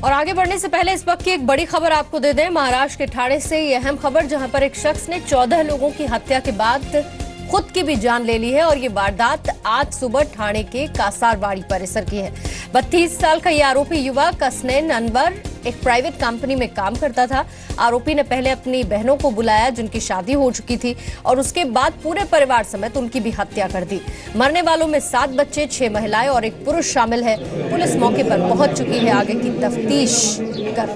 और आगे बढ़ने से पहले इस वक्त की एक बड़ी खबर आपको दे दें। महाराष्ट्र के ठाणे से ये अहम खबर, जहां पर एक शख्स ने 14 लोगों की हत्या के बाद खुद की भी जान ले ली है और ये वारदात आज सुबह ठाणे के कासारवाड़ी परिसर की है। 32 साल का ये आरोपी युवक कसनैन अनवर एक प्राइवेट कंपनी में काम करता था। आरोपी ने पहले अपनी बहनों को बुलाया जिनकी शादी हो चुकी थी और उसके बाद पूरे परिवार समेत उनकी भी हत्या कर दी। मरने वालों में 7 बच्चे, 6 महिलाएं और एक पुरुष शामिल है। पुलिस मौके पर पहुंच चुकी है आगे की तफ्तीश कर।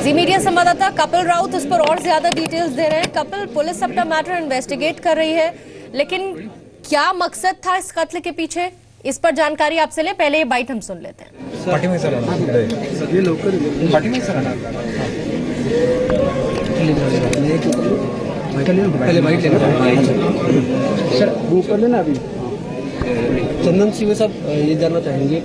जी मीडिया संवाददाता कपिल राउत इस पर और ज्यादा डिटेल्स दे रहे हैं। कपिल, पुलिस अपना मैटर इन्वेस्टिगेट कर रही है, लेकिन क्या मकसद था इस कत्ल के पीछे, इस पर जानकारी आपसे ले। पहले ये बाइट हम सुन लेते हैं। चंदन सिंह साहब, ये जानना चाहेंगे,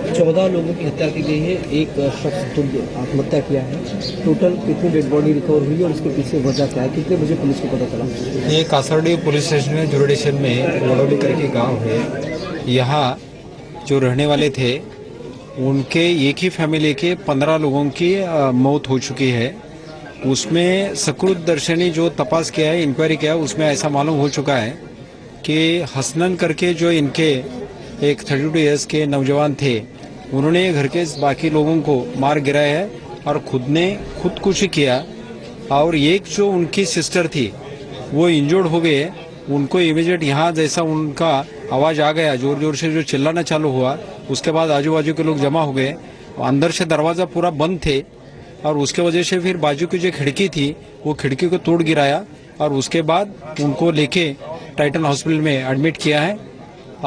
14 लोगों की हत्या की गई है, एक शख्स खुद आत्महत्या किया है। टोटल कितनी डेड बॉडी रिकवर हुई और इसके पीछे वजह क्या है? कितने बजे पुलिस को पता चला? ये कासारवाड़ी पुलिस स्टेशन में जुरिडिक्शन में वडोली करके गांव है। यहाँ जो रहने वाले थे उनके एक ही फैमिली के 15 लोगों की मौत हो चुकी है। उसमें सकृत दर्शनी जो तपास किया है, इंक्वायरी किया है, उसमें ऐसा मालूम हो चुका है कि हसनन करके जो इनके एक 32 ईयर्स के नौजवान थे, उन्होंने घर के बाकी लोगों को मार गिराया है और खुदकुशी किया। और एक जो उनकी सिस्टर थी वो इंजर्ड हो गए। उनको इमीडिएट यहाँ जैसा उनका आवाज़ आ गया, जोर जोर से जो चिल्लाना चालू हुआ, उसके बाद आजू बाजू के लोग जमा हो गए। अंदर से दरवाज़ा पूरा बंद थे और उसके वजह से फिर बाजू की जो खिड़की थी वो खिड़की को तोड़ गिराया और उसके बाद उनको लेके टाइटन हॉस्पिटल में एडमिट किया है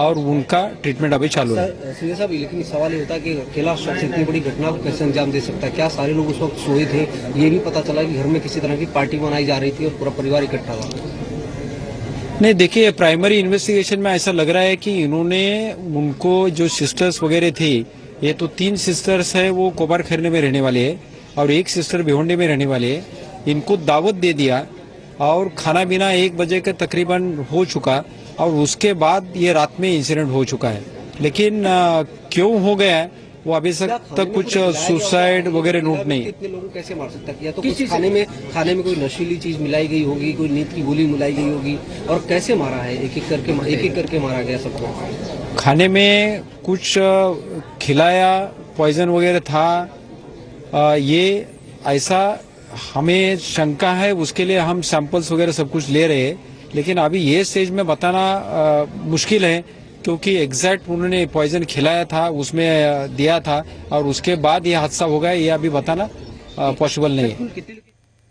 और उनका ट्रीटमेंट अभी चालू है। सीधे साहब, लेकिन सवाल ये होता है कि अकेला शख्स इतनी बड़ी घटना को कैसे अंजाम दे सकता है? क्या सारे लोग उस वक्त सोए थे? ये भी पता चला कि घर में किसी तरह की पार्टी मनाई जा रही थी और पूरा परिवार इकट्ठा हुआ। नहीं, देखिए, प्राइमरी इन्वेस्टिगेशन में ऐसा लग रहा है कि इन्होंने उनको जो सिस्टर्स वगैरह थी, ये तो 3 सिस्टर्स है, वो कोबार खैरने में रहने वाले है और एक सिस्टर भिवंडी में रहने वाले है। इनको दावत दे दिया और खाना पीना 1 बजे का तकरीबन हो चुका और उसके बाद ये रात में इंसिडेंट हो चुका है। लेकिन क्यों हो गया है वो अभी तक कुछ सुसाइड वगैरह नोट नहीं। इतने लोगों को कैसे मार सकता है? या तो कुछ खाने में कोई नशीली चीज मिलाई गई होगी, कोई नींद की गोली मिलाई गई होगी, और कैसे मारा है? एक एक करके मारा गया सबको। खाने में कुछ खिलाया, पॉइजन वगैरह था, ये ऐसा हमें शंका है। उसके लिए हम सैंपल्स वगैरह सब कुछ ले रहे हैं, लेकिन अभी ये स्टेज में बताना मुश्किल है क्योंकि एग्जैक्ट उन्होंने पॉइजन खिलाया था, उसमें दिया था और उसके बाद ये हादसा हो गया, ये अभी बताना पॉसिबल नहीं है।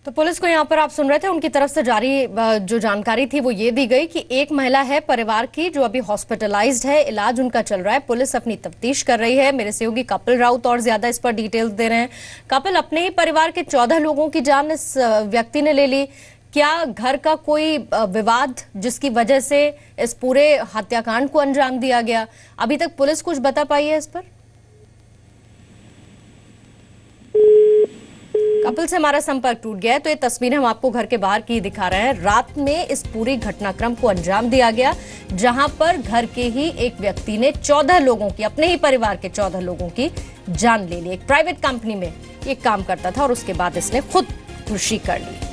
तो पुलिस को यहाँ पर आप सुन रहे थे, उनकी तरफ से जारी जो जानकारी थी वो ये दी गई कि एक महिला है परिवार की जो अभी हॉस्पिटलाइज्ड है, इलाज उनका चल रहा है। पुलिस अपनी तफ्तीश कर रही है। मेरे सहयोगी कपिल राउत और ज्यादा इस पर डिटेल्स दे रहे हैं। कपिल, अपने ही परिवार के 14 लोगों की जान इस व्यक्ति ने ले ली। क्या घर का कोई विवाद जिसकी वजह से इस पूरे हत्याकांड को अंजाम दिया गया? अभी तक पुलिस कुछ बता पाई है इस पर? कपिल से हमारा संपर्क टूट गया है, तो ये तस्वीरें हम आपको घर के बाहर की दिखा रहे हैं। रात में इस पूरी घटनाक्रम को अंजाम दिया गया, जहां पर घर के ही एक व्यक्ति ने 14 लोगों की, अपने ही परिवार के 14 लोगों की जान ले ली। एक प्राइवेट कंपनी में ये काम करता था और उसके बाद इसने खुदकुशी कर ली।